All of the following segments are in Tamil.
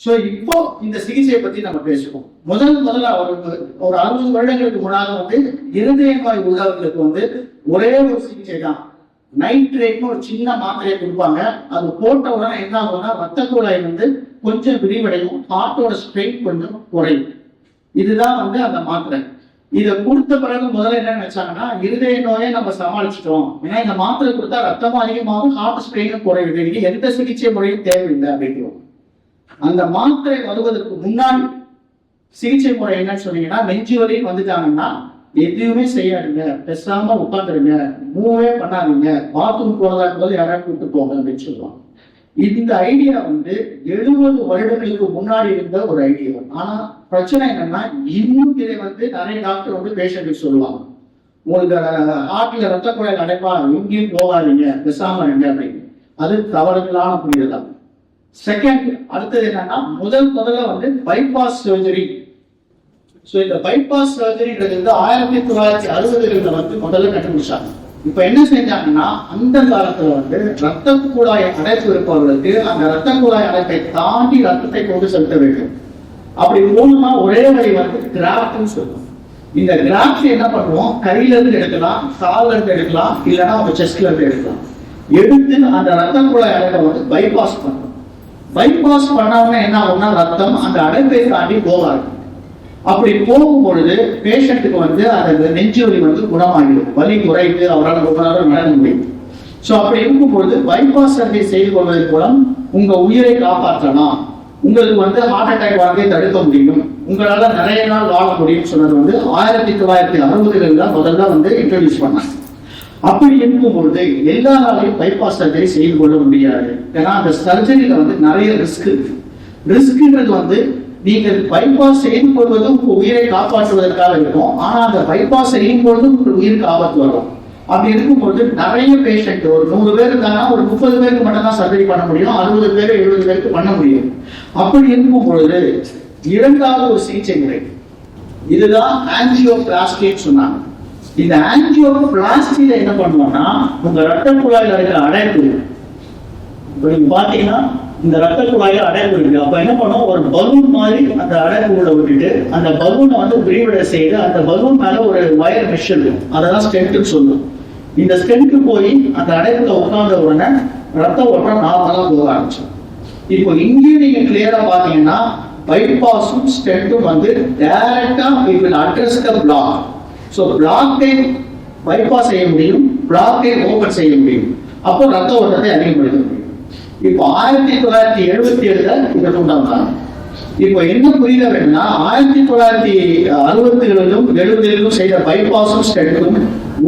ஸோ இப்போ இந்த சிகிச்சையை பத்தி நம்ம பேசுவோம். முதல்ல ஒரு 60 வருடங்களுக்கு முன்னால வந்து இருதய நோய் உள்ளவர்களுக்கு வந்து ஒரே ஒரு சிகிச்சை தான், நைட்ரேட்னு ஒரு சின்ன மாத்திரையை கொடுப்பாங்க. அது போட்ட உடனே என்ன ஆகும்னா ரத்த குழாய் வந்து கொஞ்சம் விரிவடையும், ஹார்ட்டோட ஸ்ட்ரெயின் கொஞ்சம் குறையும். இதுதான் வந்து அந்த மாத்திரை. இதை கொடுத்த பிறகு முதல்ல என்ன நினைச்சாங்கன்னா இருதய நோயை நம்ம சமாளிச்சிட்டோம், ஏன்னா இந்த மாத்திரை கொடுத்தா ரத்தமும் அதிகமாகும், ஹார்ட் ஸ்ட்ரெயினும் குறையுது, இனி எந்த சிகிச்சை முறையும் தேவையில்லை அப்படிங்கிறோம். அந்த மாத்திரை வருவதற்கு முன்னாடி சிகிச்சை முறை என்னன்னு சொன்னீங்கன்னா, நெஞ்சு வலின்னு வந்துட்டாங்கன்னா எதுவுமே செய்யாதுங்க, பேசாம உட்காந்துருங்க, மூவே பண்ணாதீங்க, பாத்ரூம் போறதா இருக்கும்போது யாராவது கூப்பிட்டு போங்க அப்படின்னு சொல்லுவாங்க. இந்த ஐடியா வந்து 70 வருடங்களுக்கு முன்னாடி இருந்த ஒரு ஐடியா. ஆனா பிரச்சனை என்னன்னா இன்னும் இதை வந்து நிறைய டாக்டர் வந்து பேஷண்ட்டுக்கு சொல்லுவாங்க, உங்களுக்கு ஹார்ட்ல ரத்த குழாய் அடைப்பா, எங்கேயும் போகாதீங்க, பேசாம இருங்க அப்படின்னு. அது தவறுதலான புரிதல். செகண்ட், அடுத்தது என்னன்னா முதல்ல வந்து பைபாஸ் சர்ஜரி. ஸோ இந்த பைபாஸ் சர்ஜரின்றது வந்து 1960களில் வந்து முதல்ல கண்டுபிடிச்சாங்க. இப்ப என்ன செஞ்சாங்கன்னா அந்த காலத்துல வந்து ரத்த குழாய் அடைப்பு இருப்பவர்களுக்கு அந்த ரத்த குழாய் அடைப்பை தாண்டி ரத்தத்தை கொண்டு செலுத்த வேண்டும். அப்படி மூலமா ஒரே வழி வந்து கிராஃப்ட்னு சொல்லுவோம். இந்த கிராஃப்ட் என்ன பண்ணுவோம், கையில இருந்து எடுக்கலாம், கால்ல இருந்து எடுக்கலாம், இல்லைன்னா அவங்க செஸ்ட்ல இருந்து எடுக்கலாம். எடுத்து அந்த ரத்த குழாய் அடைப்பை வந்து பைபாஸ் பண்ணுவோம். பைபாஸ் பண்ணாம என்ன ஆகும்னா ரத்தம் அந்த அடைப்பை தாண்டி போகாது. அப்படி போகும் பொழுது பேஷண்ட்டுக்கு வந்து அந்த நெஞ்சு வலி வந்து குணமாகிடும், வலி குறைந்து அவரால் ரொம்ப நேரம் நடக்க முடியும். ஸோ அப்படி இருக்கும் பொழுது பைபாஸ் சர்ஜரி செய்து கொள்வதன் மூலம் உங்க உயிரை காப்பாற்றலாம், உங்களுக்கு வந்து ஹார்ட் அட்டாக் வரதை தடுக்க முடியும், உங்களால நிறைய நாள் வாழ முடியும் சொன்னது வந்து 1960களில் தான் முதல்ல வந்து இன்ட்ரோடியூஸ் பண்ணாங்க. அப்படி இருக்கும் பொழுது எல்லா நாளையும் பைபாஸ் சர்ஜரி செய்து கொள்ள முடியாது. ஏன்னா அந்த சர்ஜரியில வந்து நிறைய ரிஸ்க்ன்றது வந்து நீங்கள் பைபாஸ் செய்து கொள்வது உங்க உயிரை காப்பாற்றுவதற்காக இருக்கும், ஆனா அந்த பைபாஸ் செய்யும் பொழுது உங்களுக்கு உயிருக்கு ஆபத்து வரும். அப்படி இருக்கும்பொழுது நிறைய பேஷண்ட், ஒரு 100 பேர் இருந்தாங்கன்னா ஒரு 30 பேருக்கு மட்டும் தான் சர்ஜரி பண்ண முடியும், 60 பேர் 70 பேருக்கு பண்ண முடியும். அப்படி இருக்கும் பொழுது இரண்டாவது ஒரு சிகிச்சை முறை, இதுதான் ஆஞ்சியோபிளாஸ்டின்னு சொன்னாங்க. இந்த ஆஞ்சியோபிளாஸ்டியில என்ன பண்ணுவோம்னா உங்க ரத்த குழாயில் இருக்கிற அடைப்பு, இப்போ நீங்க பாத்தீங்கன்னா இந்த ரத்த குழாயில அடைப்பு இருக்கு, அப்ப என்ன பண்ணுவோம், ஒரு பலூன் மாதிரி அந்த அடைப்பு உள்ள விட்டுட்டு அந்த பலூனை வந்து விரிவடை செய்து அந்த பலூன் மேல ஒரு வயர் மெஷ் இருக்கும், அதெல்லாம் ஸ்டென்ட்னு சொல்லுவோம். இந்த ஸ்டென்ட் போய் அந்த அடைப்புல உட்கார்ந்த உடனே ரத்த ஓட்டம் நார்மலா போக ஆரம்பிச்சோம். இப்போ இங்கேயும் நீங்க கிளியரா பாத்தீங்கன்னா பைபாஸும் ஸ்டென்ட்டும் வந்து டைரக்டா it will address the block. So பிளாக்கை பைபாஸ் செய்ய முடியும், பிளாக்கை ஓபன் செய்ய முடியும், அப்போ ரத்த ஓட்டத்தை அதிகப்படுத்த முடியும். இப்போ 1977 இதை கொண்டாங்க. இப்போ என்ன புரியுத வேணும்னா 1960களிலும் 70களிலும் செய்த பைபாஸும் ஸ்டென்ட்டும்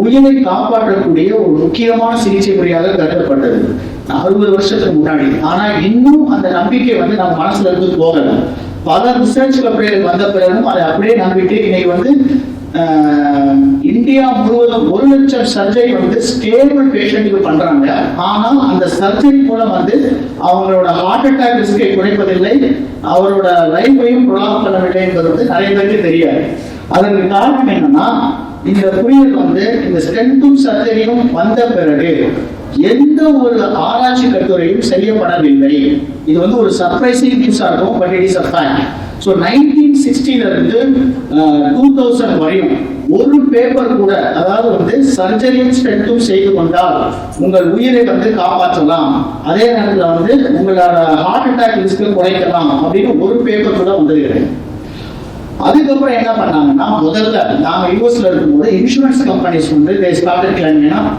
உயிரை காப்பாற்றக்கூடிய ஒரு முக்கியமான சிகிச்சை முறையாக கருதப்பட்டது 60 வருஷத்துக்கு முன்னாடி. ஆனா இன்னும் அந்த நம்பிக்கை வந்து நம்ம மனசுல இருந்து போகல. பல ரிசர்ச் கம்பெனிகள் வந்த பிறகும் அதை அப்படியே நம்பிட்டு இன்னைக்கு வந்து இந்தியா முழுவதும் 1 லட்சம் சர்ஜரி வந்து ஸ்டேபிள் பேஷண்ட்டுக்கு பண்றாங்க. ஆனால் அந்த சர்ஜரி மூலம் வந்து அவங்களோட ஹார்ட் அட்டாக் ரிஸ்கை குறைப்பதில்லை, அவரோட லைஃபையும் ப்ரொலாங் பண்ணவில்லை என்பது வந்து நிறைய பேருக்கு தெரியாது. அதற்கு காரணம் என்னன்னா இந்த புயல் வந்து இந்த ஸ்டென்ட்டும் சர்ஜரியும் வந்த பிறகு எந்த ஒரு ஆராய்ச்சி கட்டுரையும் செய்யப்படவில்லை. இது வந்து ஒரு சர்ப்ரைசிங் நியூஸா இருக்கும், but it is a fact. So 1960ல இருந்து 2000 வரையும் ஒரு பேப்பர் கூட, அதாவது வந்து சர்ஜரியும் ஸ்டென்ட்டும் செய்து கொண்டால் உங்கள் உயிரை வந்து காப்பாற்றலாம், அதே நேரத்தில் வந்து உங்களோட ஹார்ட் அட்டாக் ரிஸ்க் குறைக்கலாம் அப்படின்னு ஒரு பேப்பர் கூட வந்தது கிடையாது. அதுக்கப்புறம் என்ன பண்ணாங்கன்னா முதல்ல நாங்க யூஎஸ்ல இருக்கும்போது இன்சூரன்ஸ் கம்பெனிஸ் வந்து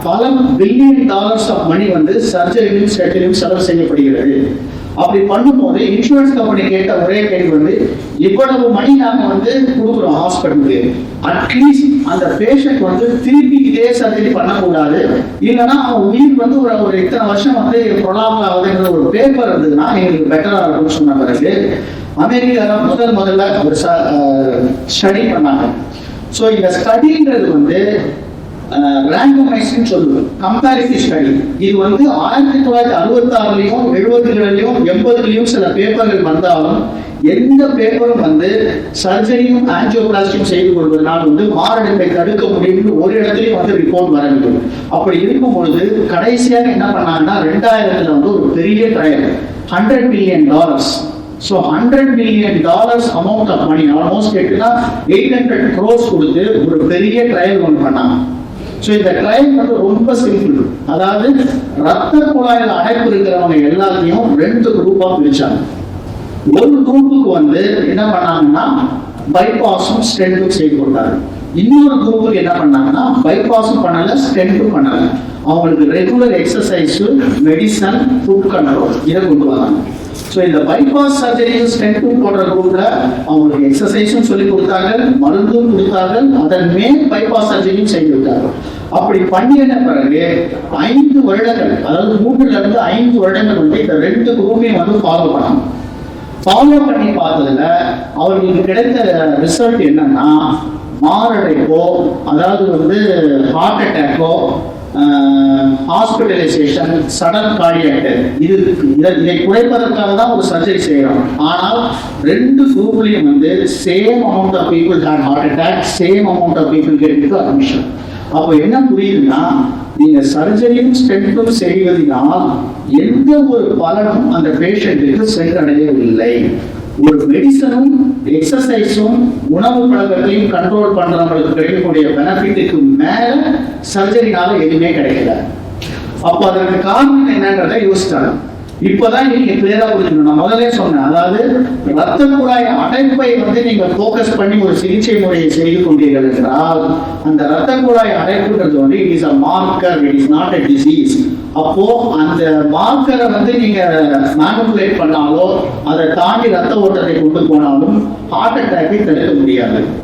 பல $1 பில்லியன் ஆஃப் மணி வந்து சர்ஜரியும் ஸ்டென்ட்டும் செலவு செய்யப்படுகிறது. அப்படி பண்ணும்போது இன்சூரன்ஸ் கம்பெனி கேட்ட ஒரே கேள்வி வந்து இவ்வளவு மணி நாங்க வந்து கொடுக்குறோம் ஹாஸ்பிட்டலுக்கு, அட்லீஸ்ட் அந்த பேஷண்ட் வந்து திருப்பி இதே சர்ஜரி பண்ணக்கூடாது, இல்லைன்னா அவன் உயிர் வந்து ஒரு இத்தனை வருஷம் வந்து ப்ரொலாங் ஆகுதுங்கிற ஒரு பேப்பர் இருந்ததுன்னா எங்களுக்கு பெட்டரா இருக்கும்னு சொன்ன பிறகு அமெரிக்கால முதல்ல ஒரு ஸ்டடி பண்ணாங்க. ஸோ இந்த ஸ்டடின்றது வந்து ரேண்டமைஸ்ட்னு சொல்லுவோம், கம்பேரிட்டிவ் ஸ்டடி. இது வந்து 1966லையும் 70களிலும் 80களிலும் சில பேப்பர்கள் வந்தாலும் எந்த பேப்பரும் வந்து சர்ஜரியும் ஆஞ்சியோபிளாஸ்டியும் செய்து கொள்வதனால் வந்து மாரடைப்பை தடுக்க முடியும்னு ஒரு இடத்துலையும் வந்து ரிப்போர்ட் வரவில்லை. அப்படி இருக்கும் பொழுது கடைசியாக என்ன பண்ணாங்கன்னா 2000ல வந்து ஒரு பெரிய trial $100 million so $100 million amount of money, almost கேட்டுனா 800 crores கொடுத்து ஒரு பெரிய ட்ரையல் ஒன்று பண்ணாங்க. ஸோ இந்த ட்ரையல் வந்து ரொம்ப சிம்பிள். அதாவது ரத்த குழாயில் அடைப்பு இருக்கிறவங்க எல்லாத்தையும் 2 குரூப்பா பிரிச்சாங்க. ஒரு குரூப்புக்கு வந்து என்ன பண்ணாங்கன்னா பைபாஸும் ஸ்டென்ட்டும் செய்து கொடுத்தாங்க. இன்னொரு குரூப்புக்கு என்ன பண்ணாங்கன்னா பைபாஸும் பண்ணல, ஸ்டென்ட்டும் பண்ணல. அவங்களுக்கு regular exercise, medicine, food control இதை கொண்டு வராங்க. ஸோ இந்த பைபாஸ் சர்ஜரியும் ஸ்டென்ட்டும் போடுற குரூப்ல அவங்களுக்கு எக்ஸசைஸும் சொல்லி கொடுத்தாங்க, மருந்தும் கொடுத்தாங்க, அதன் மேல் பைபாஸ் சர்ஜரியும் செய்து கொடுத்தாங்க. அப்படி பண்ணின பிறகு 5 வருடங்கள், அதாவது 3 இருந்து 5 வருடங்கள் வந்து இந்த 2 குரூப்பையும் வந்து ஃபாலோ பண்ணாங்க. ஃபாலோ பண்ணி பார்த்ததுல அவர்களுக்கு கிடைத்த ரிசல்ட் என்னன்னா, மாரடைப்போ, அதாவது வந்து ஹார்ட் அட்டாக்கோ, ஹாஸ்பிட்டலைசேஷன், சடன் கார்டியாக் டெத், இதை குறைப்பதற்காக தான் ஒரு சர்ஜரி செய்யறோம். ஆனால் 2 குரூப்லயும் வந்து same amount of people had heart attack, same amount of people get into admission. அப்போ என்ன புரியுதுன்னா, நீங்க சர்ஜரியும் ஸ்டென்ட்டும் செய்வதனால் எந்த ஒரு பலனும் அந்த பேஷண்ட்டுக்கு சென்றடையவில்லை. ஒரு மெடிசனும் எக்ஸசைஸும் உணவு பழக்கத்தையும் கண்ட்ரோல் பண்றவங்களுக்கு கிடைக்கக்கூடிய பெனிஃபிட்டுக்கு மேல சர்ஜரினால எதுவுமே கிடைக்கல. அப்போ அதற்கு காரணம் என்னன்றதை யோசிச்சாங்க. இப்பதான் நீங்க கிளியரா புரிஞ்சுக்கணும். நான் முதல்ல சொன்னேன், அதாவது ரத்த குழாய் அடைப்பை வந்து நீங்க போக்கஸ் பண்ணி ஒரு சிகிச்சை முறையை செய்து கொண்டீர்கள் என்றால், அந்த ரத்த குழாய் அடைப்புன்றது வந்து it is a marker, it is not a disease. அப்போ அந்த மார்க்கரை வந்து நீங்க மேனிபுலேட் பண்ணாலோ, அதை தாண்டி ரத்த ஓட்டத்தை கொண்டு போனாலும் ஹார்ட் அட்டாக்கை தடுக்க முடியாது.